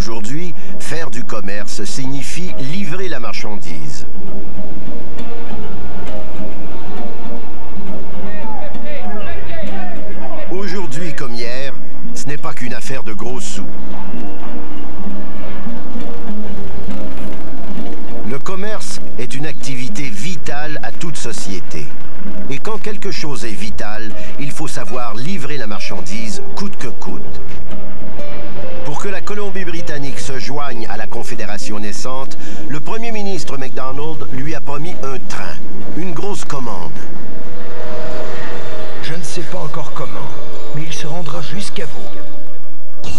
Aujourd'hui, faire du commerce signifie livrer la marchandise. Aujourd'hui comme hier, ce n'est pas qu'une affaire de gros sous. Le commerce est une activité vitale à toute société. Et quand quelque chose est vital, il faut savoir livrer la marchandise coûte que coûte. Pour que la Colombie-Britannique se joigne à la Confédération naissante, le Premier ministre MacDonald lui a promis un train, une grosse commande. Je ne sais pas encore comment, mais il se rendra jusqu'à vous.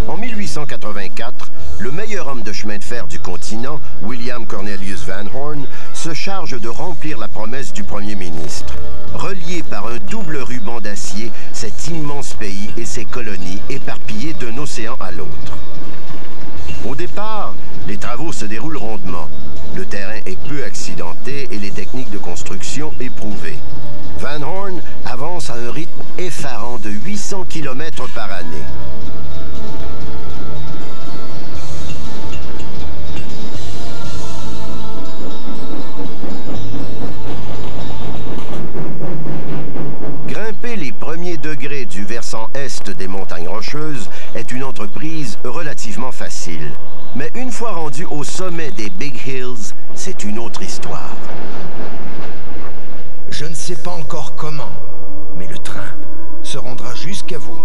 En 1884, le meilleur homme de chemin de fer du continent, William Cornelius Van Horn, se charge de remplir la promesse du Premier ministre. Relié par un double ruban d'acier, cet immense pays et ses colonies éparpillées d'un océan à l'autre. Au départ, les travaux se déroulent rondement. Le terrain est peu accidenté et les techniques de construction éprouvées. Van Horn avance à un rythme effarant de 800 km par année. Grimper les premiers degrés du versant est des montagnes Rocheuses est une entreprise relativement facile. Mais une fois rendu au sommet des Big Hills, c'est une autre histoire. Je ne sais pas encore comment, mais le train se rendra jusqu'à vous.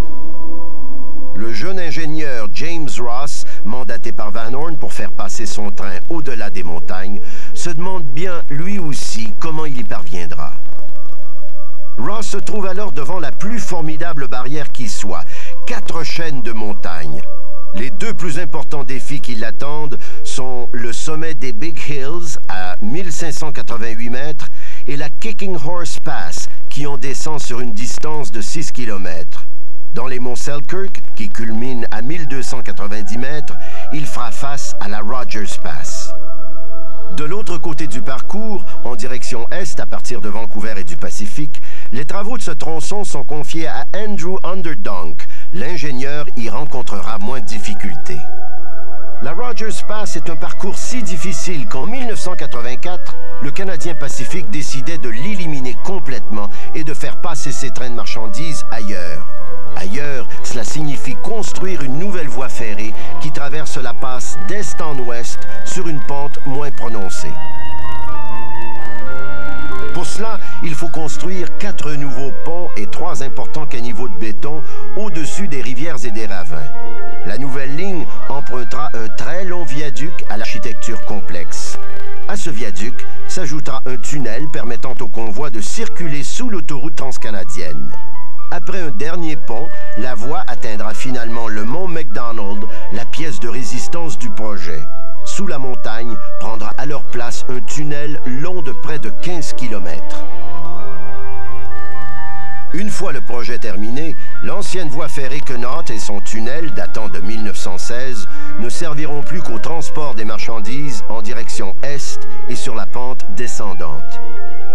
Le jeune ingénieur James Ross, mandaté par Van Horn pour faire passer son train au-delà des montagnes, se demande bien, lui aussi, comment il y parviendra. Ross se trouve alors devant la plus formidable barrière qui soit, 4 chaînes de montagnes. Les deux plus importants défis qui l'attendent sont le sommet des Big Hills à 1588 mètres et la Kicking Horse Pass qui en descend sur une distance de 6 km. Dans les monts Selkirk, qui culminent à 1290 mètres, il fera face à la Rogers Pass. De l'autre côté du parcours, en direction est à partir de Vancouver et du Pacifique, les travaux de ce tronçon sont confiés à Andrew Underdonk. L'ingénieur y rencontrera moins de difficultés. La Rogers Pass est un parcours si difficile qu'en 1984, le Canadien Pacifique décidait de l'éliminer complètement et de faire passer ses trains de marchandises ailleurs. Ailleurs, cela signifie construire une nouvelle voie ferrée qui traverse la passe d'est en ouest sur une pente moins prononcée. Pour cela, il faut construire 4 nouveaux ponts et 3 importants caniveaux de béton au-dessus des rivières et des ravins. La nouvelle ligne empruntera un très long viaduc à l'architecture complexe. À ce viaduc s'ajoutera un tunnel permettant au convoi de circuler sous l'autoroute transcanadienne. Après un dernier pont, la voie atteindra finalement le mont MacDonald, la pièce de résistance du projet. Sous la montagne prendra alors place un tunnel long de près de 15 km. Une fois le projet terminé, l'ancienne voie ferrée Connaught et son tunnel datant de 1916 ne serviront plus qu'au transport des marchandises en direction est et sur la pente descendante.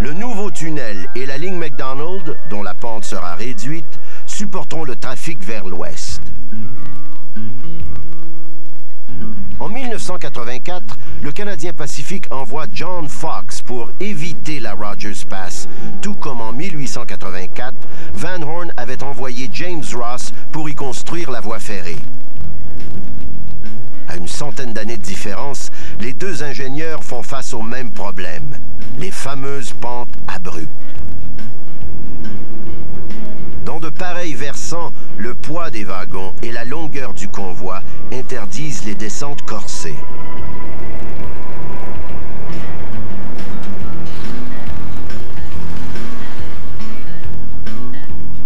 Le nouveau tunnel et la ligne MacDonald, dont la pente sera réduite, supporteront le trafic vers l'ouest. En 1984, le Canadien Pacifique envoie John Fox pour éviter la Rogers Pass, tout comme en 1884, Van Horn avait envoyé James Ross pour y construire la voie ferrée. À une centaine d'années de différence, les deux ingénieurs font face au même problème, les fameuses pentes abruptes. Dans de pareils versants, le poids des wagons et la longueur du convoi interdisent les descentes corsées.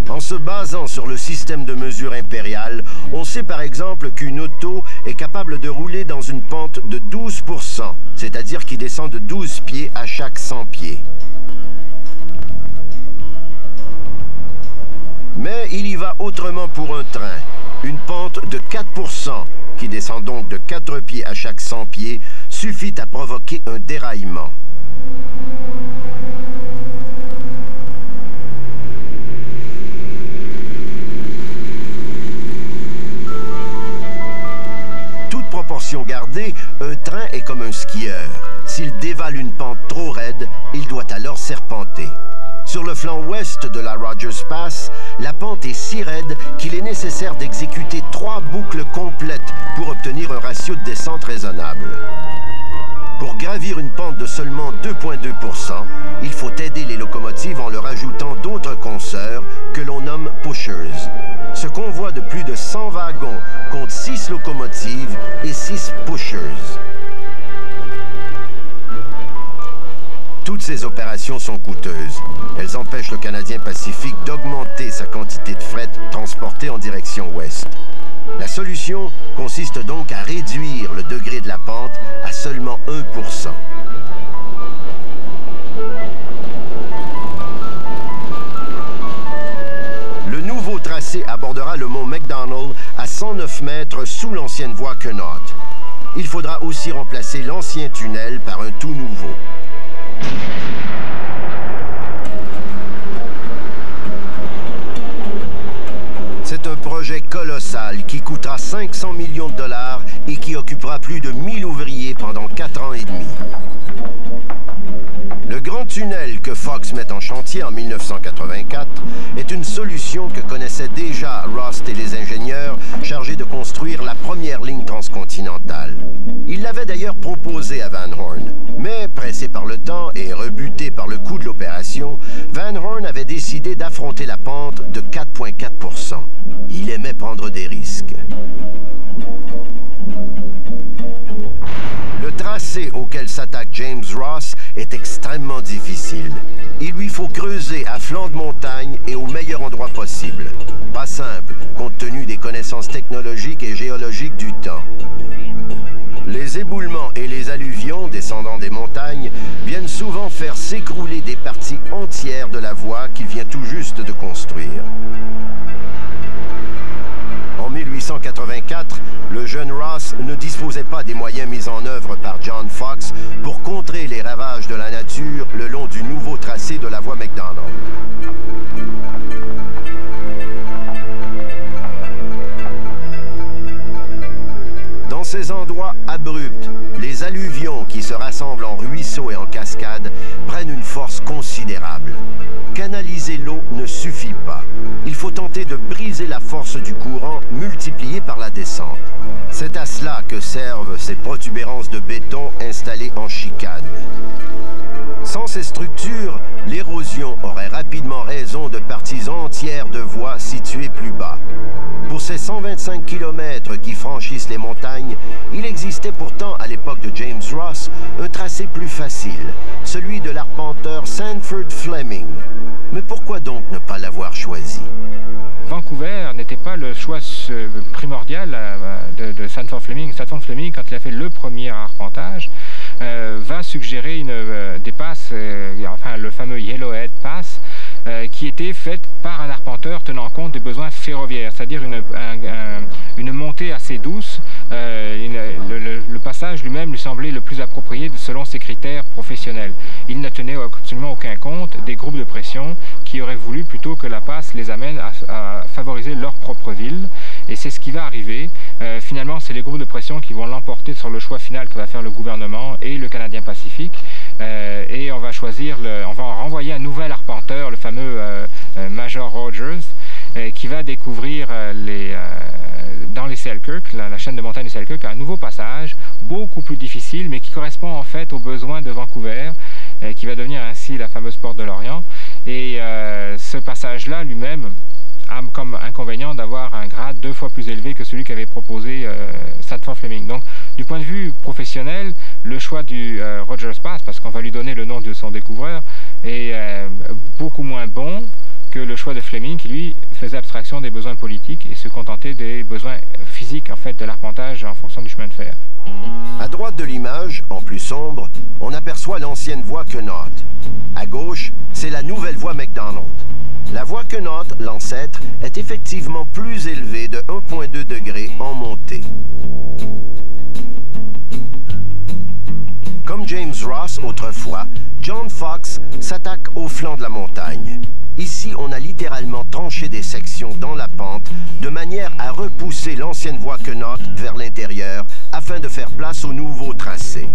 En se basant sur le système de mesure impérial, on sait par exemple qu'une auto est capable de rouler dans une pente de 12%, c'est-à-dire qui descend de 12 pieds à chaque 100 pieds. Mais il y va autrement pour un train. Une pente de 4%, qui descend donc de 4 pieds à chaque 100 pieds, suffit à provoquer un déraillement. proportions gardées, un train est comme un skieur. S'il dévale une pente trop raide, il doit alors serpenter. Sur le flanc ouest de la Rogers Pass, la pente est si raide qu'il est nécessaire d'exécuter 3 boucles complètes pour obtenir un ratio de descente raisonnable. Pour gravir une pente de seulement 2,2%, il faut aider les locomotives en leur ajoutant d'autres consoeurs que l'on nomme pushers. Ce convoi de plus de 100 wagons compte 6 locomotives et 6 pushers. Toutes ces opérations sont coûteuses. Elles empêchent le Canadien Pacifique d'augmenter sa quantité de fret transportée en direction ouest. La solution consiste donc à réduire le degré de la pente à seulement 1%. Le nouveau tracé abordera le mont McDonald à 109 mètres sous l'ancienne voie Connaught. Il faudra aussi remplacer l'ancien tunnel par un tout nouveau. C'est un projet colossal qui coûtera 500 millions de dollars et qui occupera plus de 1000 ouvriers pendant 4 ans et demi. Le grand tunnel que Fox met en chantier en 1984 est une solution que connaissaient déjà Rust et les ingénieurs chargés de construire la première ligne transcontinentale. Ils l'avaient d'ailleurs proposé à Van Horn, mais pressé par le temps et rebuté par le coût de l'opération, Van Horn avait décidé d'affronter la pente de 4,4%. Il aimait prendre des risques. Le tracé auquel s'attaque James Ross est extrêmement difficile. Il lui faut creuser à flanc de montagne et au meilleur endroit possible. Pas simple, compte tenu des connaissances technologiques et géologiques du temps. Les éboulements et les alluvions descendant des montagnes viennent souvent faire s'écrouler des parties entières de la voie qu'il vient tout juste de construire. En 1884, le jeune Ross ne disposait pas des moyens mis en œuvre par John Fox pour contrer les ravages de la nature le long du nouveau tracé de la voie McDonald. Dans ces endroits abrupts, les alluvions qui se rassemblent en ruisseaux et en cascades prennent une force considérable. Canaliser l'eau ne suffit pas. Il faut tenter de briser la force du courant multipliée par la descente. C'est à cela que servent ces protubérances de béton installées en chicane. Sans ces structures, l'érosion aurait rapidement raison de parties entières de voies situées plus bas. Pour ces 125 km qui franchissent les montagnes, il existait pourtant à l'époque de James Ross un tracé plus facile, celui de l'arpenteur Sanford Fleming. Mais pourquoi donc ne pas l'avoir choisi? Vancouver n'était pas le choix primordial de Sanford Fleming. Sanford Fleming, quand il a fait le premier arpentage, va suggérer des passes, enfin le fameux Yellowhead Pass, qui était faite par un arpenteur tenant compte des besoins ferroviaires, c'est-à-dire une montée assez douce. Le passage lui-même lui semblait le plus approprié selon ses critères professionnels. Il ne tenait absolument aucun compte des groupes de pression qui auraient voulu plutôt que la passe les amène à favoriser leur propre ville. Et c'est ce qui va arriver. Finalement, c'est les groupes de pression qui vont l'emporter sur le choix final que va faire le gouvernement et le Canadien Pacifique. Et on va en renvoyer un nouvel arpenteur, le fameux Major Rogers, qui va découvrir dans les Selkirk, la chaîne de montagnes de Selkirk, un nouveau passage, beaucoup plus difficile, mais qui correspond en fait aux besoins de Vancouver, qui va devenir ainsi la fameuse porte de l'Orient. Et ce passage-là lui-même a comme inconvénient d'avoir un grade 2 fois plus élevé que celui qu'avait proposé Sanford Fleming. Donc, du point de vue professionnel, le choix du Rogers Pass, parce qu'on va lui donner le nom de son découvreur, est beaucoup moins bon que le choix de Fleming, qui lui faisait abstraction des besoins politiques et se contentait des besoins physiques en fait de l'arpentage en fonction du chemin de fer. À droite de l'image, en plus sombre, on aperçoit l'ancienne voie Connaught. À gauche, c'est la nouvelle voie McDonald. La voie Connaught, l'ancêtre, est effectivement plus élevée de 1,2 degrés en montée. Comme James Ross, Ross autrefois, John Fox s'attaque au flanc de la montagne. Ici, on a littéralement tranché des sections dans la pente de manière à repousser l'ancienne voie Quenault vers l'intérieur afin de faire place au nouveau tracé.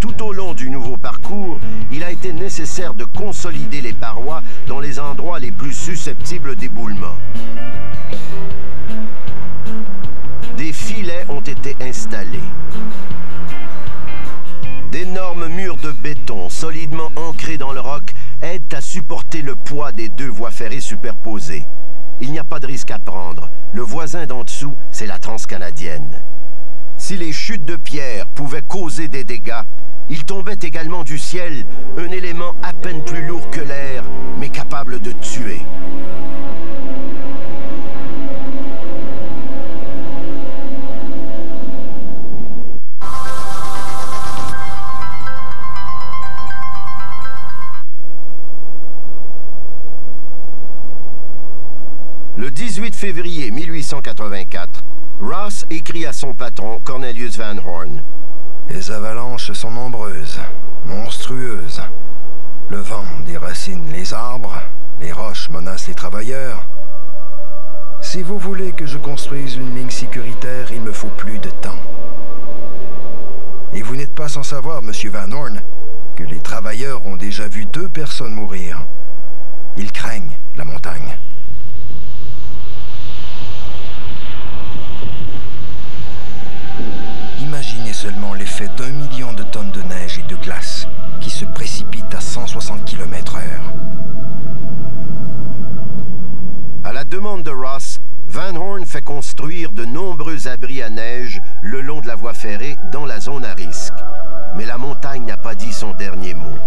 Tout au long du nouveau parcours, il a été nécessaire de consolider les parois dans les endroits les plus susceptibles d'éboulement. Des filets ont été installés. D'énormes murs de béton solidement ancrés dans le roc aident à supporter le poids des deux voies ferrées superposées. Il n'y a pas de risque à prendre. Le voisin d'en dessous, c'est la Transcanadienne. Si les chutes de pierre pouvaient causer des dégâts, il tombait également du ciel un élément à peine plus lourd que l'air, mais capable de tuer. Le 18 février 1884, Ross écrit à son patron, Cornelius Van Horn. Les avalanches sont nombreuses, monstrueuses. Le vent déracine les arbres, les roches menacent les travailleurs. Si vous voulez que je construise une ligne sécuritaire, il me faut plus de temps. Et vous n'êtes pas sans savoir, Monsieur Van Horn, que les travailleurs ont déjà vu 2 personnes mourir. Ils craignent la montagne. Imaginez seulement l'effet d'1 million de tonnes de neige et de glace qui se précipitent à 160 km/h. À la demande de Ross, Van Horn fait construire de nombreux abris à neige le long de la voie ferrée dans la zone à risque. Mais la montagne n'a pas dit son dernier mot.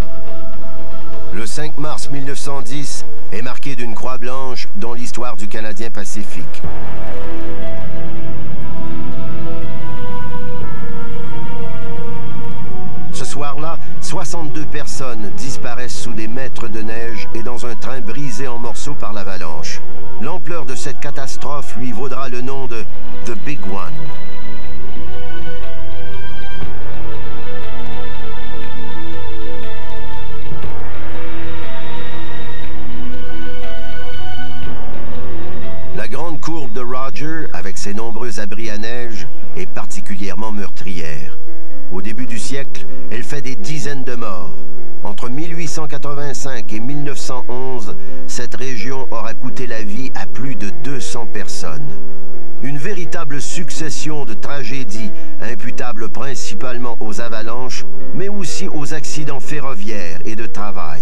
Le 5 mars 1910 est marqué d'une croix blanche dans l'histoire du Canadien Pacifique. Ce soir-là, 62 personnes disparaissent sous des mètres de neige et dans un train brisé en morceaux par l'avalanche. L'ampleur de cette catastrophe lui vaudra le nom de « The Big One ». La grande courbe de Roger, avec ses nombreux abris à neige, est particulièrement meurtrière. Au début du siècle, elle fait des dizaines de morts. Entre 1885 et 1911, cette région aura coûté la vie à plus de 200 personnes. Une véritable succession de tragédies imputables principalement aux avalanches, mais aussi aux accidents ferroviaires et de travail.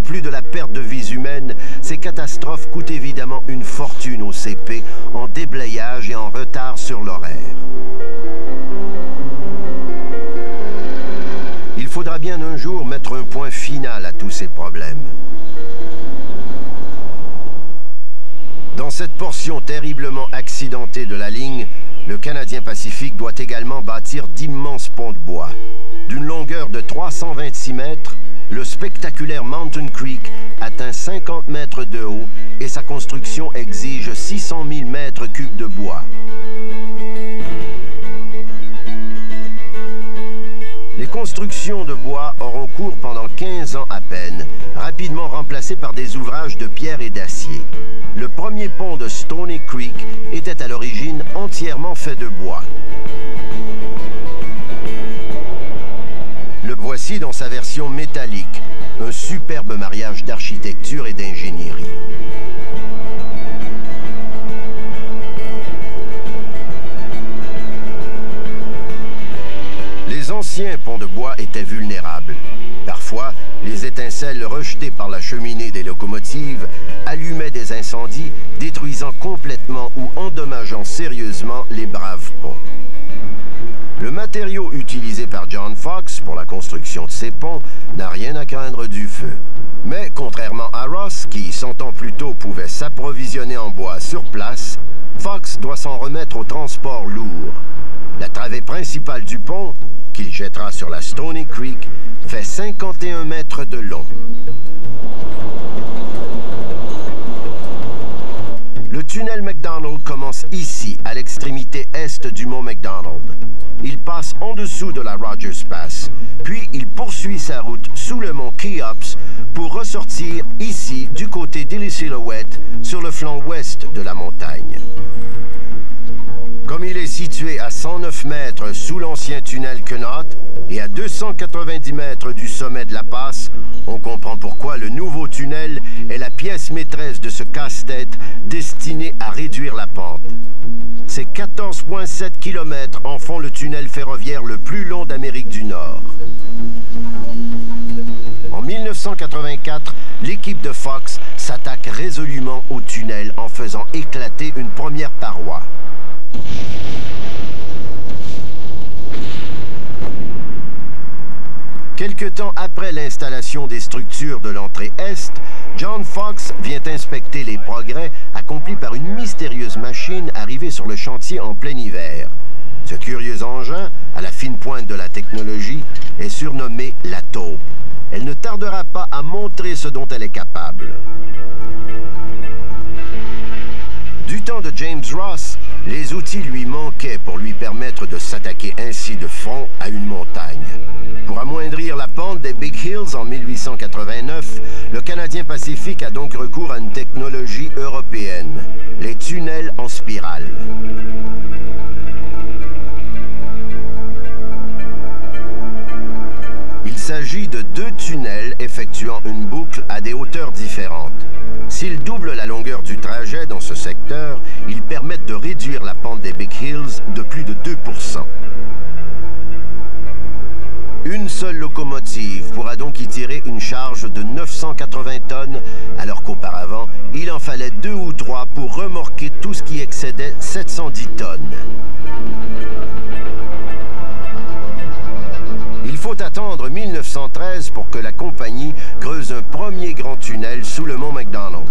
Plus de la perte de vies humaines, ces catastrophes coûtent évidemment une fortune au CP en déblayage et en retard sur l'horaire. Il faudra bien un jour mettre un point final à tous ces problèmes. Dans cette portion terriblement accidentée de la ligne, le Canadien Pacifique doit également bâtir d'immenses ponts de bois. D'une longueur de 326 mètres, le spectaculaire Mountain Creek atteint 50 mètres de haut et sa construction exige 600 000 mètres cubes de bois. Les constructions de bois auront cours pendant 15 ans à peine, rapidement remplacées par des ouvrages de pierre et d'acier. Le premier pont de Stony Creek était à l'origine entièrement fait de bois. Le voici dans sa version métallique, un superbe mariage d'architecture et d'ingénierie. Les anciens ponts de bois étaient vulnérables. Parfois, les étincelles rejetées par la cheminée des locomotives allumaient des incendies, détruisant complètement ou endommageant sérieusement les braves ponts. Le matériau utilisé par John Fox pour la construction de ces ponts n'a rien à craindre du feu. Mais contrairement à Ross, qui 100 ans plus tôt pouvait s'approvisionner en bois sur place, Fox doit s'en remettre au transport lourd. La travée principale du pont, qu'il jettera sur la Stony Creek, fait 51 mètres de long. Le tunnel McDonald commence ici, à l'extrémité est du mont McDonald. Il passe en dessous de la Rogers Pass, puis il poursuit sa route sous le mont Cheops pour ressortir ici du côté d'Illy Silhouette sur le flanc ouest de la montagne. Comme il est situé à 109 mètres sous l'ancien tunnel Connaught et à 290 mètres du sommet de la passe, on comprend pourquoi le nouveau tunnel est la pièce maîtresse de ce casse-tête destiné à réduire la pente. Ces 14,7 km en font le tunnel ferroviaire le plus long d'Amérique du Nord. En 1984, l'équipe de Fox s'attaque résolument au tunnel en faisant éclater une première paroi. Quelque temps après l'installation des structures de l'entrée Est, John Fox vient inspecter les progrès accomplis par une mystérieuse machine arrivée sur le chantier en plein hiver. Ce curieux engin, à la fine pointe de la technologie, est surnommé la taupe. Elle ne tardera pas à montrer ce dont elle est capable. Du temps de James Ross, les outils lui manquaient pour lui permettre de s'attaquer ainsi de front à une montagne. Pour amoindrir la pente des Big Hills en 1889, le Canadien Pacifique a donc recours à une technologie européenne, les tunnels en spirale. Il s'agit de deux tunnels effectuant une boucle à des hauteurs différentes. S'ils doublent la longueur du trajet dans ce secteur, ils permettent de réduire la pente des Big Hills de plus de 2%. Une seule locomotive pourra donc y tirer une charge de 980 tonnes, alors qu'auparavant, il en fallait 2 ou 3 pour remorquer tout ce qui excédait 710 tonnes. Il faut attendre 1913 pour que la compagnie creuse un premier grand tunnel sous le mont McDonald.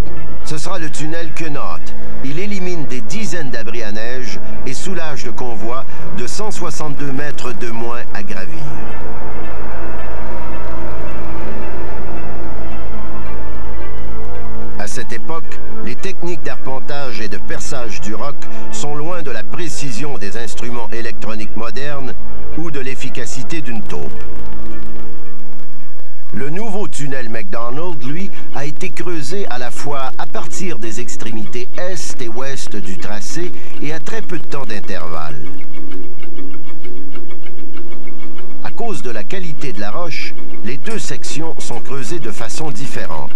Ce sera le tunnel Connaught. Il élimine des dizaines d'abris à neige et soulage le convoi de 162 mètres de moins à gravir. À cette époque, les techniques d'arpentage et de perçage du roc sont loin de la précision des instruments électroniques modernes ou de l'efficacité d'une taupe. Le nouveau tunnel McDonald, lui, a été creusé à la fois à partir des extrémités est et ouest du tracé et à très peu de temps d'intervalle. À cause de la qualité de la roche, les deux sections sont creusées de façon différente.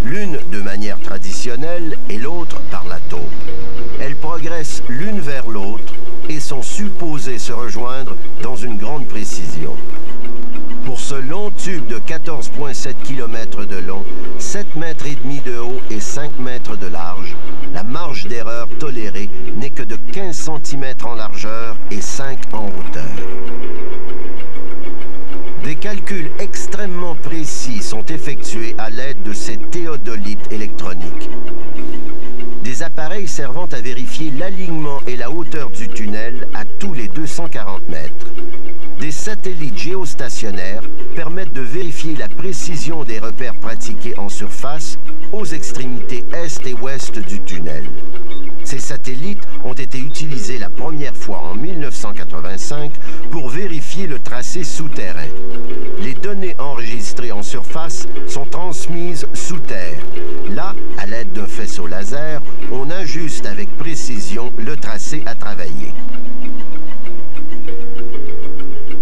L'une de manière traditionnelle et l'autre par la taupe. Elles progressent l'une vers l'autre et sont supposées se rejoindre dans une grande précision. Pour ce long tube de 14,7 km de long, 7 mètres et demi de haut et 5 mètres de large, la marge d'erreur tolérée n'est que de 15 cm en largeur et 5 en hauteur. Des calculs extrêmement précis sont effectués à l'aide de ces théodolites électroniques. Des appareils servant à vérifier l'alignement et la hauteur du tunnel à tous les 240 mètres. Des satellites géostationnaires permettent de vérifier la précision des repères pratiqués en surface aux extrémités est et ouest du tunnel. Ces satellites ont été utilisés la première fois en 1985 pour vérifier le tracé souterrain. Les données enregistrées en surface sont transmises sous terre. Là, à l'aide d'un faisceau laser, on ajuste avec précision le tracé à travailler.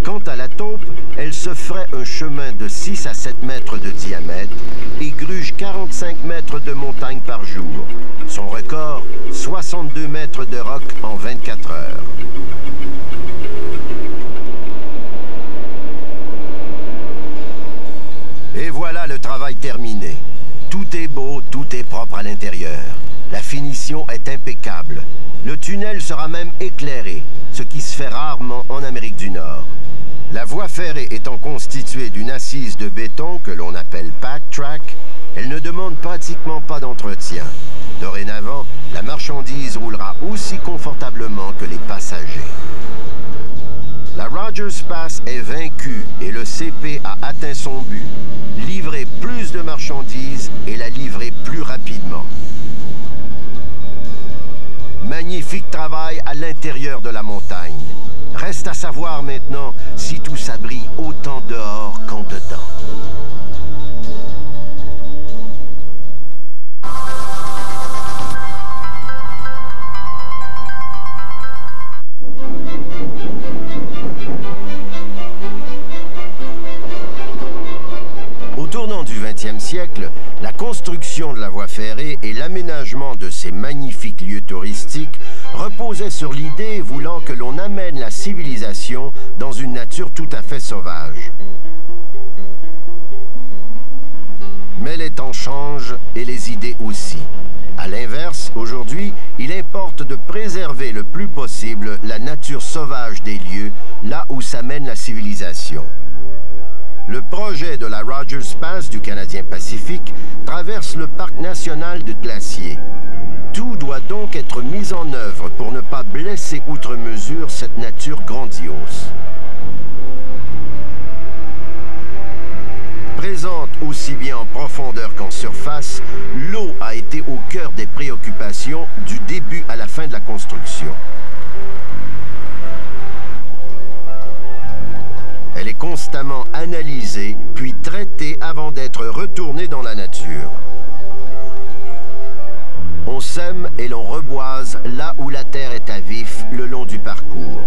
Quant à la taupe, elle se ferait un chemin de 6 à 7 mètres de diamètre et gruge 45 mètres de montagne par jour. Son record, 62 mètres de roc en 24 heures. Et voilà le travail terminé. Tout est beau, tout est propre à l'intérieur. La finition est impeccable. Le tunnel sera même éclairé, ce qui se fait rarement en Amérique du Nord. La voie ferrée étant constituée d'une assise de béton que l'on appelle pack track, elle ne demande pratiquement pas d'entretien. Dorénavant, la marchandise roulera aussi confortablement que les passagers. La Rogers Pass est vaincue et le CP a atteint son but. Livrer plus de marchandises et la livrer plus rapidement. Magnifique travail à l'intérieur de la montagne. Reste à savoir maintenant si tout ça brille autant dehors qu'en dedans. Au tournant du XXe siècle, la construction de la voie ferrée et l'aménagement de ces magnifiques lieux touristiques reposaient sur l'idée voulant que l'on amène la civilisation dans une nature tout à fait sauvage. Mais les temps changent et les idées aussi. À l'inverse, aujourd'hui, il importe de préserver le plus possible la nature sauvage des lieux, là où s'amène la civilisation. Le projet de la Rogers Pass du Canadien Pacifique traverse le parc national de Glacier. Tout doit donc être mis en œuvre pour ne pas blesser outre mesure cette nature grandiose. Présente aussi bien en profondeur qu'en surface, l'eau a été au cœur des préoccupations du début à la fin de la construction. Elle est constamment analysée, puis traitée avant d'être retournée dans la nature. On sème et l'on reboise là où la terre est à vif le long du parcours.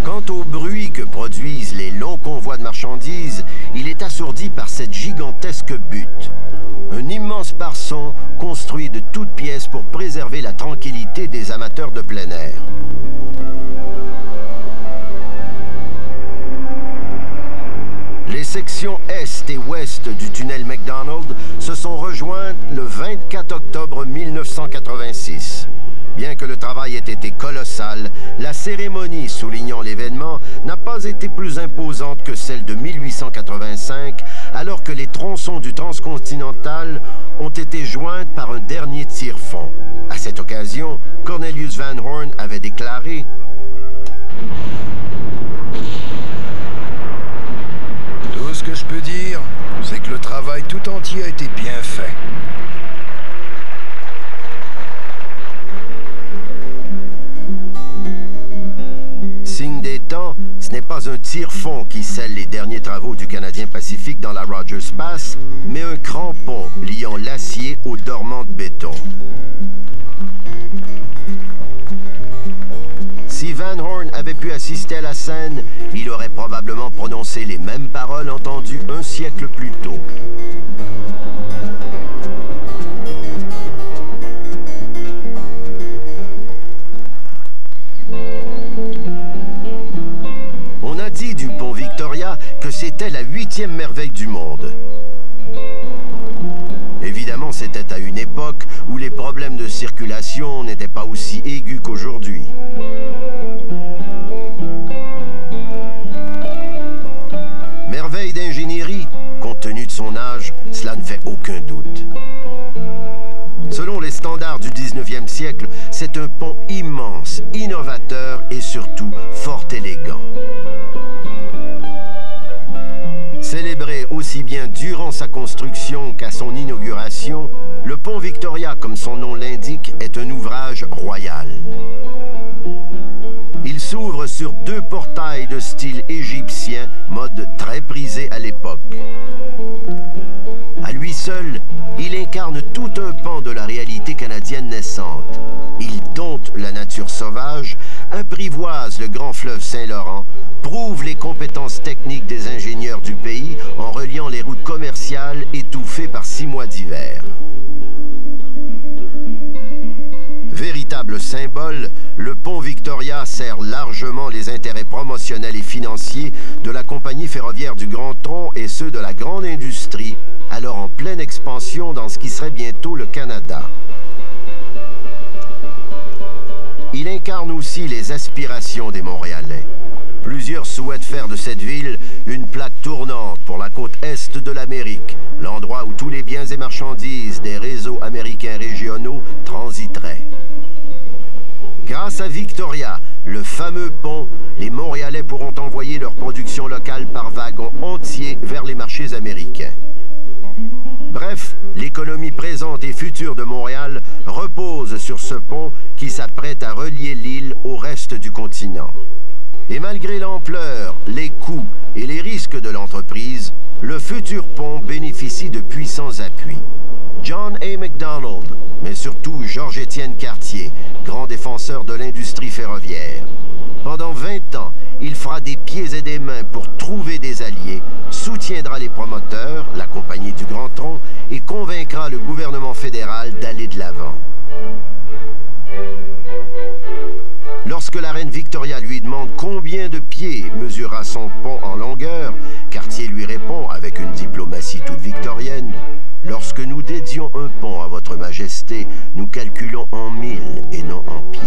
Quant au bruit que produisent les longs convois de marchandises, il est assourdi par cette gigantesque butte. Un immense parson construit de toutes pièces pour préserver la tranquillité des amateurs de plein air. Les sections est et ouest du tunnel McDonald se sont rejointes le 24 octobre 1986. Bien que le travail ait été colossal, la cérémonie soulignant l'événement n'a pas été plus imposante que celle de 1885, alors que les tronçons du transcontinental ont été jointes par un dernier tire-fond. À cette occasion, Cornelius Van Horn avait déclaré: Tout ce que je peux dire, c'est que le travail tout entier a été bien fait. Signe des temps, ce n'est pas un tire-fond qui scelle les derniers travaux du Canadien Pacifique dans la Rogers Pass, mais un crampon liant l'acier au dormant de béton. Si Van Horn avait pu assister à la scène, il aurait probablement prononcé les mêmes paroles entendues un siècle plus tôt. On a dit du pont Victoria que c'était la 8e merveille du monde. Évidemment, c'était à une époque où les problèmes de circulation n'étaient pas aussi aigus qu'aujourd'hui. Merveille d'ingénierie, compte tenu de son âge, cela ne fait aucun doute. Selon les standards du 19e siècle, c'est un pont immense, innovateur et surtout fort élégant. Célébré aussi bien durant sa construction qu'à son inauguration, le pont Victoria, comme son nom l'indique, est un ouvrage royal. Il s'ouvre sur 2 portails de style égyptien, mode très prisé à l'époque. À lui seul, il incarne tout un pan de la réalité canadienne naissante. Il dompte la nature sauvage, apprivoise le grand fleuve Saint-Laurent, prouve les compétences techniques des ingénieurs du pays en reliant les routes commerciales étouffées par 6 mois d'hiver. Véritable symbole, le pont Victoria sert largement les intérêts promotionnels et financiers de la compagnie ferroviaire du Grand Tronc et ceux de la grande industrie, alors en pleine expansion dans ce qui serait bientôt le Canada. Il incarne aussi les aspirations des Montréalais. Plusieurs souhaitent faire de cette ville une plaque tournante pour la côte est de l'Amérique, l'endroit où tous les biens et marchandises des réseaux américains régionaux transiteraient. Grâce à Victoria, le fameux pont, les Montréalais pourront envoyer leur production locale par wagon entier vers les marchés américains. Bref, l'économie présente et future de Montréal repose sur ce pont qui s'apprête à relier l'île au reste du continent. Et malgré l'ampleur, les coûts et les risques de l'entreprise, le futur pont bénéficie de puissants appuis. John A. MacDonald, mais surtout Georges-Étienne Cartier, grand défenseur de l'industrie ferroviaire. Pendant 20 ans, il fera des pieds et des mains pour trouver des alliés, soutiendra les promoteurs, la Compagnie du Grand Tronc, et convaincra le gouvernement fédéral d'aller de l'avant. Lorsque la reine Victoria lui demande combien de pieds mesurera son pont en longueur, Cartier lui répond avec une diplomatie toute victorienne: « Lorsque nous dédions un pont à votre majesté, nous calculons en milles et non en pieds. »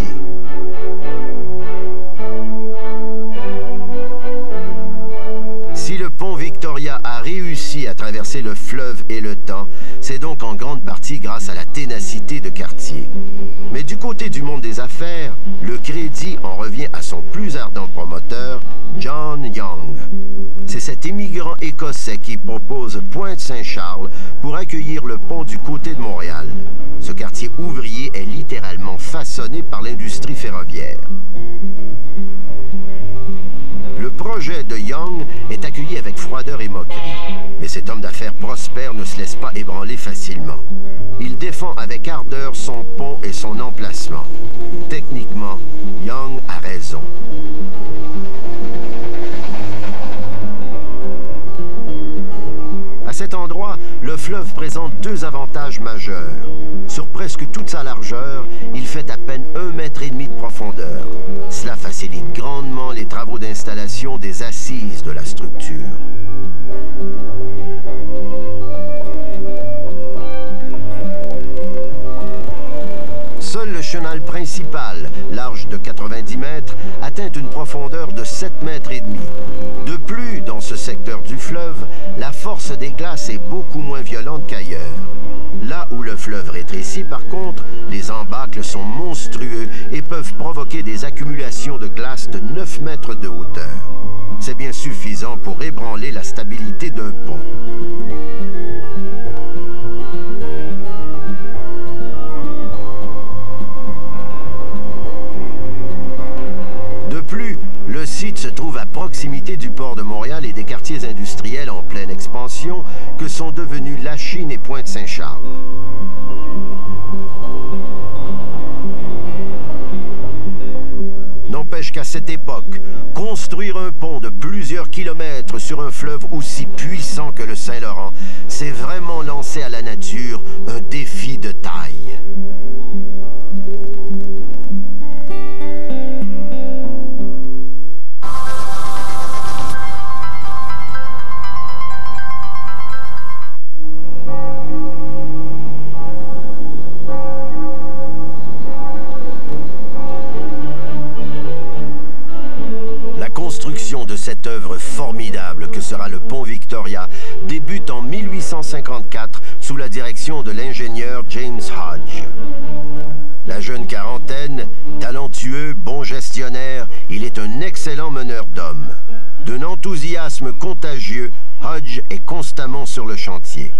Si le pont Victoria a réussi à traverser le fleuve et le temps, c'est donc en grande partie grâce à la ténacité de Cartier. Mais du côté du monde des affaires, le crédit en revient à son plus ardent promoteur, John Young. C'est cet immigrant écossais qui propose Pointe-Saint-Charles pour accueillir le pont du côté de Montréal. Ce quartier ouvrier est littéralement façonné par l'industrie ferroviaire. Le projet de Young est accueilli avec froideur et moquerie. Mais cet homme d'affaires prospère ne se laisse pas ébranler facilement. Il défend avec ardeur son pont et son emplacement. Techniquement, Young a raison. À cet endroit, le fleuve présente deux avantages majeurs. Sur presque toute sa largeur, il fait à peine 1,5 mètre de profondeur. Cela facilite grandement les travaux d'installation des assises de la structure. Seul le chenal principal, large de 90 mètres, atteint une profondeur de 7,5 mètres. De plus, dans ce secteur du fleuve, la force des glaces est beaucoup moins violente qu'ailleurs. Là où le fleuve rétrécit, par contre, les embâcles sont monstrueux et peuvent provoquer des accumulations de glace de 9 mètres de hauteur. C'est bien suffisant pour ébranler la stabilité d'un pont. De plus, le site se trouve à proximité du port de Montréal et des quartiers industriels en pleine expansion que sont devenus Lachine et Pointe-Saint-Charles. N'empêche qu'à cette époque, construire un pont de plusieurs kilomètres sur un fleuve aussi puissant que le Saint-Laurent, c'est vraiment lancer à la nature un défi de taille. De cette œuvre formidable que sera le pont Victoria débute en 1854 sous la direction de l'ingénieur James Hodge. La jeune quarantaine, talentueux, bon gestionnaire, il est un excellent meneur d'hommes. D'un enthousiasme contagieux, Hodge est constamment sur le chantier.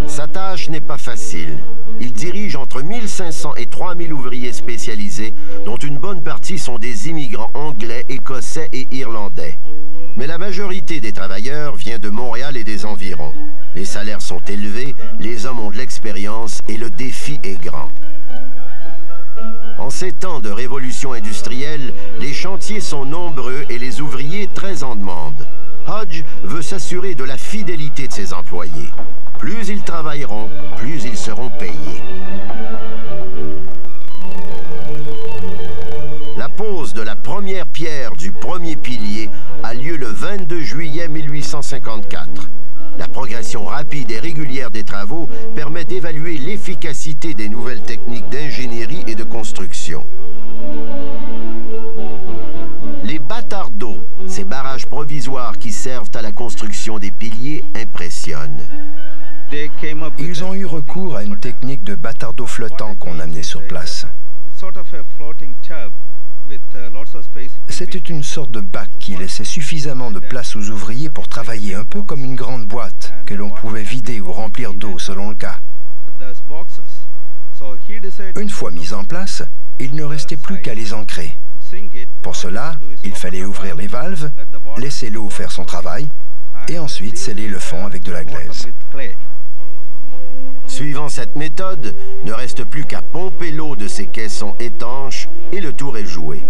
Sa tâche n'est pas facile. Il dirige entre 1500 et 3000 ouvriers spécialisés, dont une bonne partie sont des immigrants anglais, écossais et irlandais. Mais la majorité des travailleurs vient de Montréal et des environs. Les salaires sont élevés, les hommes ont de l'expérience et le défi est grand. En ces temps de révolution industrielle, les chantiers sont nombreux et les ouvriers très en demande. Hodge veut s'assurer de la fidélité de ses employés. Plus ils travailleront, plus ils seront payés. La pose de la première pierre du premier pilier a lieu le 22 juillet 1854. La progression rapide et régulière des travaux permet d'évaluer l'efficacité des nouvelles techniques d'ingénierie et de construction. Les bâtards d'eau, ces barrages provisoires qui servent à la construction des piliers, impressionnent. Ils ont eu recours à une technique de bâtard d'eau flottant qu'on amenait sur place. C'était une sorte de bac qui laissait suffisamment de place aux ouvriers pour travailler, un peu comme une grande boîte que l'on pouvait vider ou remplir d'eau selon le cas. Une fois mise en place, il ne restait plus qu'à les ancrer. Pour cela, il fallait ouvrir les valves, laisser l'eau faire son travail et ensuite sceller le fond avec de la glaise. Suivant cette méthode, ne reste plus qu'à pomper l'eau de ces caissons étanches et le tour est joué.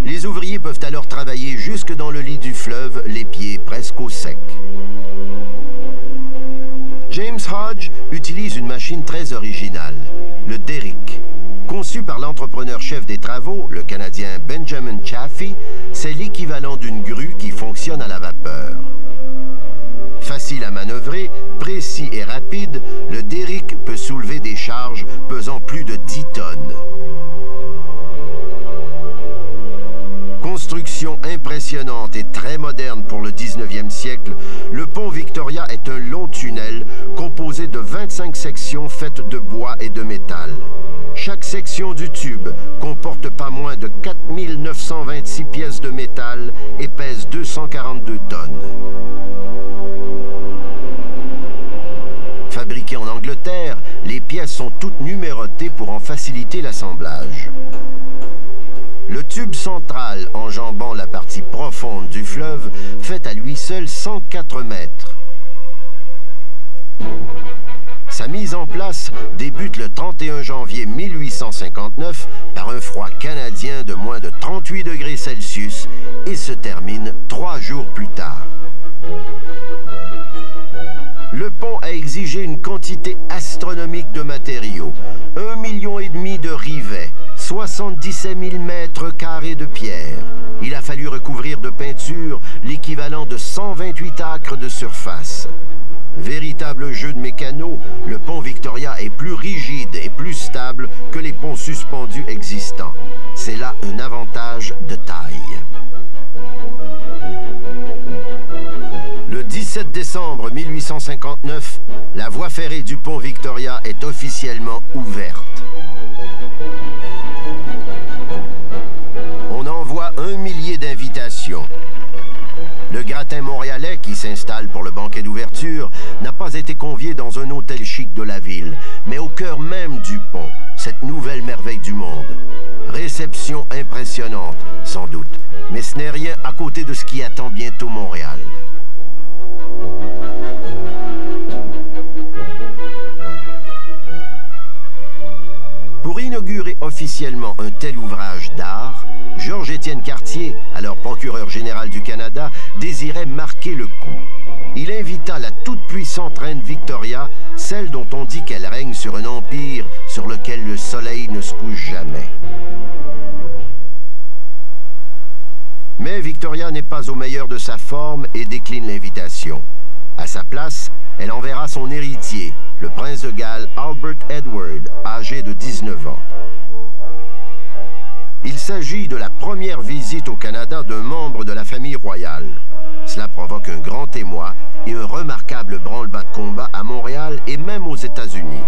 Les ouvriers peuvent alors travailler jusque dans le lit du fleuve, les pieds presque au sec. James Hodge utilise une machine très originale, le derrick. Conçu par l'entrepreneur-chef des travaux, le Canadien Benjamin Chaffee, c'est l'équivalent d'une grue qui fonctionne à la vapeur. Facile à manœuvrer, précis et rapide, le derrick peut soulever des charges pesant plus de 10 tonnes. Construction impressionnante et très moderne pour le 19e siècle, le pont Victoria est un long tunnel composé de 25 sections faites de bois et de métal. Chaque section du tube comporte pas moins de 4926 pièces de métal et pèse 242 tonnes. Fabriquées en Angleterre, les pièces sont toutes numérotées pour en faciliter l'assemblage. Le tube central enjambant la partie profonde du fleuve fait à lui seul 104 mètres. Sa mise en place débute le 31 janvier 1859 par un froid canadien de moins de 38 degrés Celsius et se termine 3 jours plus tard. Le pont a exigé une quantité astronomique de matériaux, 1,5 million de rivets, 77 000 mètres carrés de pierre. Il a fallu recouvrir de peinture l'équivalent de 128 acres de surface. Véritable jeu de mécano, le pont Victoria est plus rigide et plus stable que les ponts suspendus existants. C'est là un avantage de taille. Le 17 décembre 1859, la voie ferrée du pont Victoria est officiellement ouverte. On envoie 1 millier d'invitations. Le gratin montréalais, qui s'installe pour le banquet d'ouverture, n'a pas été convié dans un hôtel chic de la ville, mais au cœur même du pont, cette nouvelle merveille du monde. Réception impressionnante, sans doute, mais ce n'est rien à côté de ce qui attend bientôt Montréal. Pour inaugurer officiellement un tel ouvrage d'art, Georges-Étienne Cartier, alors procureur général du Canada, désirait marquer le coup. Il invita la toute-puissante reine Victoria, celle dont on dit qu'elle règne sur un empire sur lequel le soleil ne se couche jamais. Mais Victoria n'est pas au meilleur de sa forme et décline l'invitation. À sa place, elle enverra son héritier, le prince de Galles Albert Edward, âgé de 19 ans. Il s'agit de la première visite au Canada d'un membre de la famille royale. Cela provoque un grand émoi et un remarquable branle-bas de combat à Montréal et même aux États-Unis.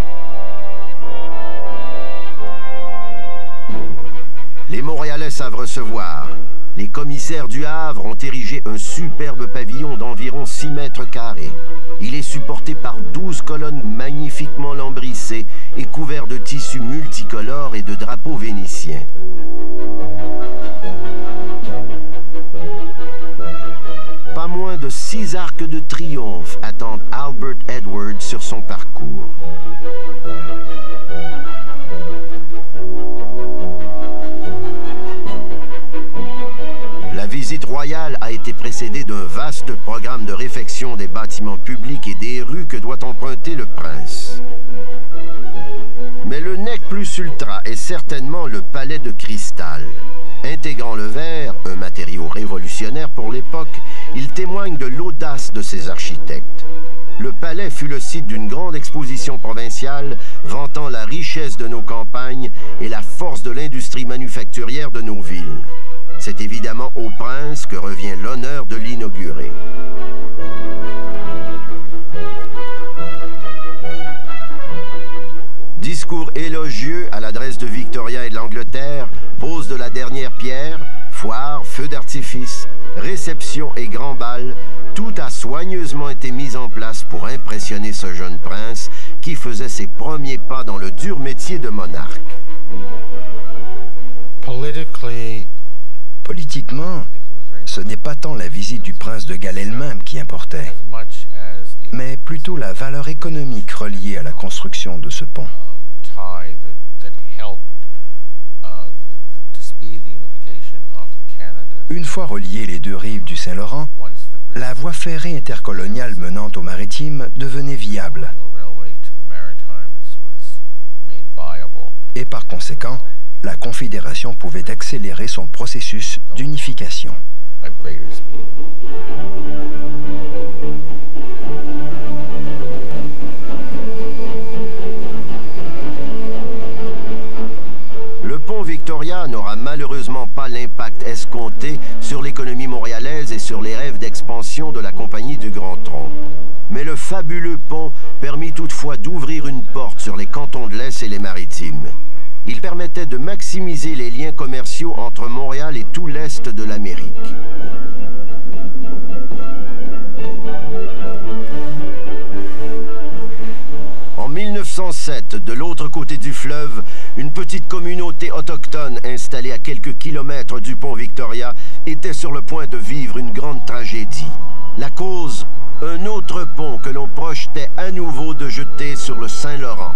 Les Montréalais savent recevoir. Les commissaires du Havre ont érigé un superbe pavillon d'environ 6 mètres carrés. Il est supporté par 12 colonnes magnifiquement lambrissées et couvert de tissus multicolores et de drapeaux vénitiens. Pas moins de 6 arcs de triomphe attendent Albert Edward sur son parcours. La visite royale a été précédée d'un vaste programme de réfection des bâtiments publics et des rues que doit emprunter le prince. Mais le nec plus ultra est certainement le palais de cristal. Intégrant le verre, un matériau révolutionnaire pour l'époque, il témoigne de l'audace de ses architectes. Le palais fut le site d'une grande exposition provinciale vantant la richesse de nos campagnes et la force de l'industrie manufacturière de nos villes. C'est évidemment au prince que revient l'honneur de l'inaugurer. discours élogieux à l'adresse de Victoria et de l'Angleterre, pose de la dernière pierre, foire, feux d'artifice, réception et grand bal, tout a soigneusement été mis en place pour impressionner ce jeune prince qui faisait ses premiers pas dans le dur métier de monarque. Politiquement, ce n'est pas tant la visite du prince de Galles elle-même qui importait, mais plutôt la valeur économique reliée à la construction de ce pont. Une fois reliées les deux rives du Saint-Laurent, la voie ferrée intercoloniale menant au maritime devenait viable. Et par conséquent, la Confédération pouvait accélérer son processus d'unification. Le pont Victoria n'aura malheureusement pas l'impact escompté sur l'économie montréalaise et sur les rêves d'expansion de la Compagnie du Grand Tronc. Mais le fabuleux pont permit toutefois d'ouvrir une porte sur les cantons de l'Est et les Maritimes. Il permettait de maximiser les liens commerciaux entre Montréal et tout l'Est de l'Amérique. En 1907, de l'autre côté du fleuve, une petite communauté autochtone installée à quelques kilomètres du pont Victoria était sur le point de vivre une grande tragédie. La cause, un autre pont que l'on projetait à nouveau de jeter sur le Saint-Laurent.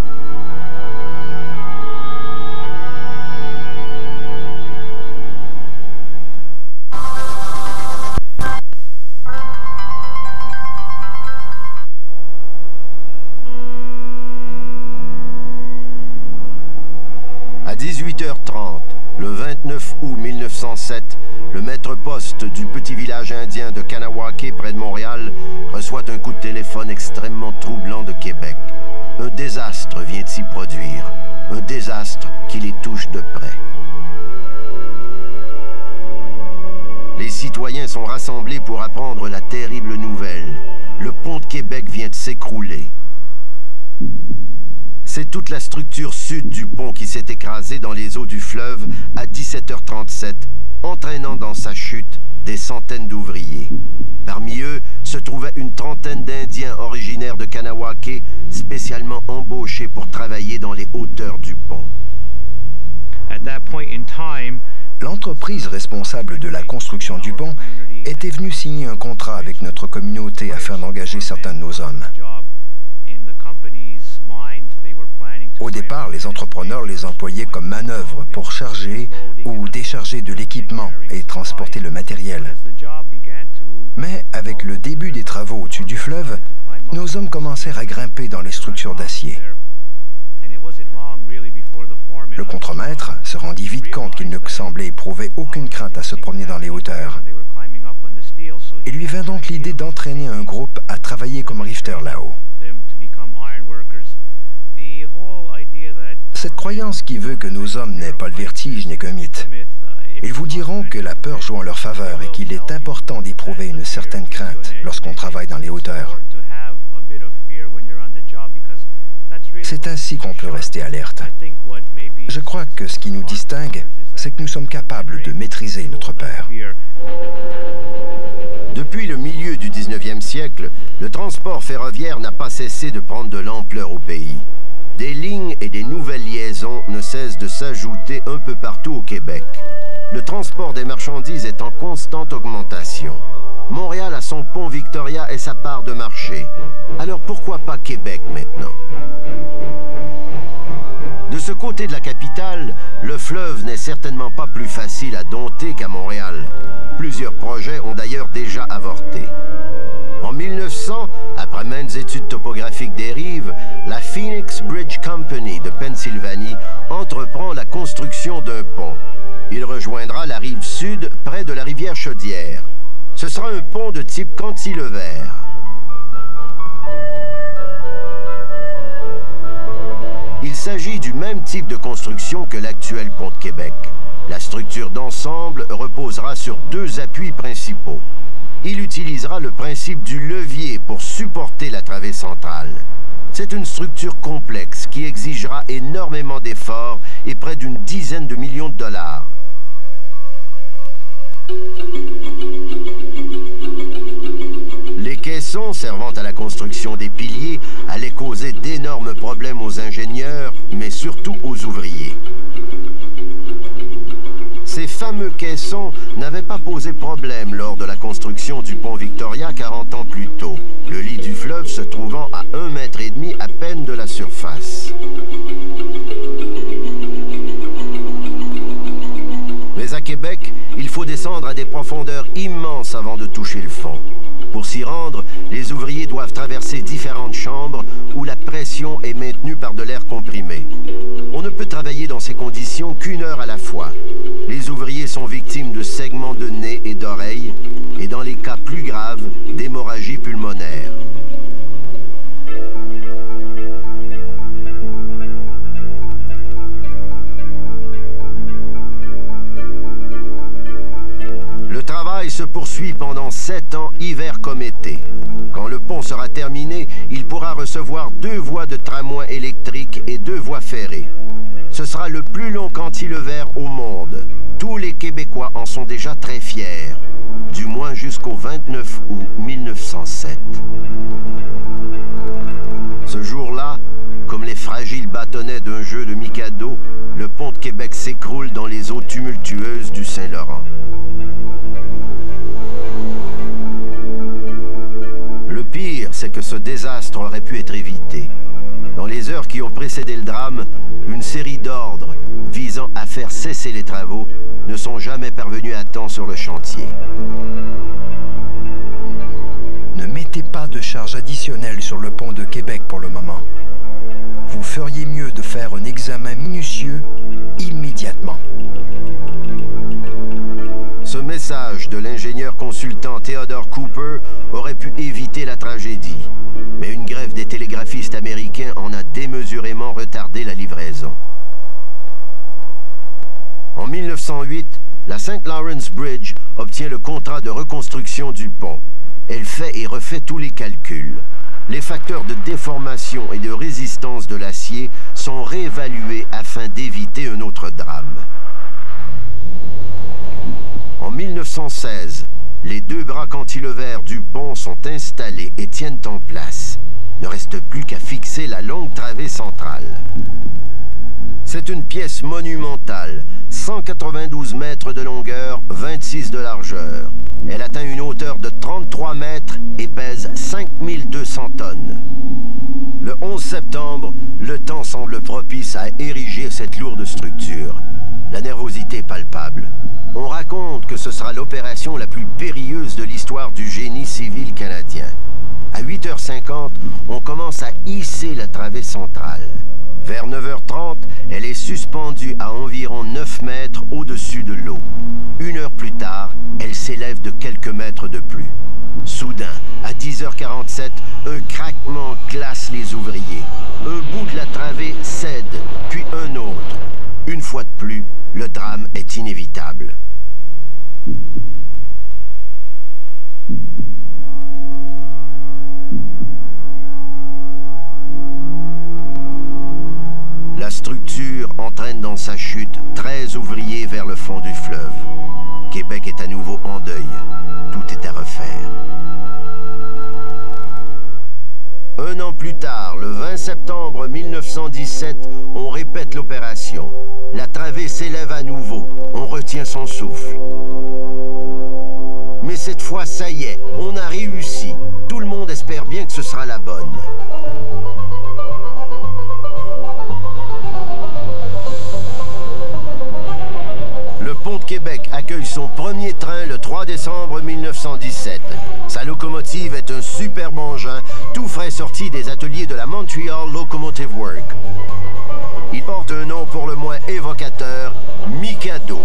À 18h30, le 29 août 1907, le maître-poste du petit village indien de Kahnawake, près de Montréal, reçoit un coup de téléphone extrêmement troublant de Québec. Un désastre vient de s'y produire, un désastre qui les touche de près. Les citoyens sont rassemblés pour apprendre la terrible nouvelle. Le pont de Québec vient de s'écrouler. C'est toute la structure sud du pont qui s'est écrasée dans les eaux du fleuve à 17h37, entraînant dans sa chute des centaines d'ouvriers. Parmi eux se trouvait une trentaine d'Indiens originaires de Kahnawake, spécialement embauchés pour travailler dans les hauteurs du pont. L'entreprise responsable de la construction du pont était venue signer un contrat avec notre communauté afin d'engager certains de nos hommes. Au départ, les entrepreneurs les employaient comme manœuvre pour charger ou décharger de l'équipement et transporter le matériel. Mais avec le début des travaux au-dessus du fleuve, nos hommes commencèrent à grimper dans les structures d'acier. Le contremaître se rendit vite compte qu'il ne semblait éprouver aucune crainte à se promener dans les hauteurs. Il lui vint donc l'idée d'entraîner un groupe à travailler comme riveteurs là-haut. Cette croyance qui veut que nos hommes n'aient pas le vertige n'est qu'un mythe. Ils vous diront que la peur joue en leur faveur et qu'il est important d'éprouver une certaine crainte lorsqu'on travaille dans les hauteurs. C'est ainsi qu'on peut rester alerte. Je crois que ce qui nous distingue, c'est que nous sommes capables de maîtriser notre peur. Depuis le milieu du 19e siècle, le transport ferroviaire n'a pas cessé de prendre de l'ampleur au pays. Des lignes et des nouvelles liaisons ne cessent de s'ajouter un peu partout au Québec. Le transport des marchandises est en constante augmentation. Montréal a son pont Victoria et sa part de marché. Alors pourquoi pas Québec maintenant? De ce côté de la capitale, le fleuve n'est certainement pas plus facile à dompter qu'à Montréal. Plusieurs projets ont d'ailleurs déjà avorté. En 1900, après maintes études topographiques des rives, la Phoenix Bridge Company de Pennsylvanie entreprend la construction d'un pont. Il rejoindra la rive sud près de la rivière Chaudière. Ce sera un pont de type cantilever. Il s'agit du même type de construction que l'actuel pont de Québec. La structure d'ensemble reposera sur deux appuis principaux. Il utilisera le principe du levier pour supporter la travée centrale. C'est une structure complexe qui exigera énormément d'efforts et près d'une dizaine de millions de dollars. Les caissons servant à la construction des piliers allaient causer d'énormes problèmes aux ingénieurs, mais surtout aux ouvriers. Ces fameux caissons n'avaient pas posé problème lors de la construction du pont Victoria 40 ans plus tôt, le lit du fleuve se trouvant à 1,5 mètre à peine de la surface. Mais à Québec, il faut descendre à des profondeurs immenses avant de toucher le fond. Pour s'y rendre, les ouvriers doivent traverser différentes chambres où la pression est maintenue par de l'air comprimé. On ne peut travailler dans ces conditions qu'1 heure à la fois. Les ouvriers sont victimes de saignements de nez et d'oreilles, et dans les cas plus graves, d'hémorragie pulmonaire. Le travail se poursuit pendant 7 ans, hiver comme été. Quand le pont sera terminé, il pourra recevoir 2 voies de tramway électrique et 2 voies ferrées. Ce sera le plus long cantilever au monde. Tous les Québécois en sont déjà très fiers, du moins jusqu'au 29 août 1907. Ce jour-là, comme les fragiles bâtonnets d'un jeu de Mikado, le pont de Québec s'écroule dans les eaux tumultueuses du Saint-Laurent. Le pire, c'est que ce désastre aurait pu être évité. Dans les heures qui ont précédé le drame, une série d'ordres visant à faire cesser les travaux ne sont jamais parvenus à temps sur le chantier. Ne mettez pas de charge additionnelle sur le pont de Québec pour le moment. Vous feriez mieux de faire un examen minutieux immédiatement. Ce message de l'ingénieur consultant Theodore Cooper aurait pu éviter la tragédie. Mais une grève des télégraphistes américains en a démesurément retardé la livraison. En 1908, la St. Lawrence Bridge obtient le contrat de reconstruction du pont. Elle fait et refait tous les calculs. Les facteurs de déformation et de résistance de l'acier sont réévalués afin d'éviter un autre drame. En 1916, les 2 bras cantilevers du pont sont installés et tiennent en place. Ne reste plus qu'à fixer la longue travée centrale. C'est une pièce monumentale, 192 mètres de longueur, 26 de largeur. Elle atteint une hauteur de 33 mètres et pèse 5200 tonnes. Le 11 septembre, le temps semble propice à ériger cette lourde structure. La nervosité est palpable. On raconte que ce sera l'opération la plus périlleuse de l'histoire du génie civil canadien. À 8h50, on commence à hisser la travée centrale. Vers 9h30, elle est suspendue à environ 9 mètres au-dessus de l'eau. 1 heure plus tard, elle s'élève de quelques mètres de plus. Soudain, à 10h47, un craquement glace les ouvriers. Un bout de la travée cède, puis un autre. Une fois de plus, le drame est inévitable. La structure entraîne dans sa chute 13 ouvriers vers le fond du fleuve. Québec est à nouveau en deuil. Tout est à refaire. Un an plus tard, le 20 septembre 1917, on répète l'opération. La travée s'élève à nouveau. On retient son souffle. Mais cette fois, ça y est, on a réussi. Tout le monde espère bien que ce sera la bonne. Le pont de Québec accueille son premier train le 3 décembre 1917. Sa locomotive est un superbe engin, tout frais sorti des ateliers de la Montreal Locomotive Works. Il porte un nom pour le moins évocateur, Mikado.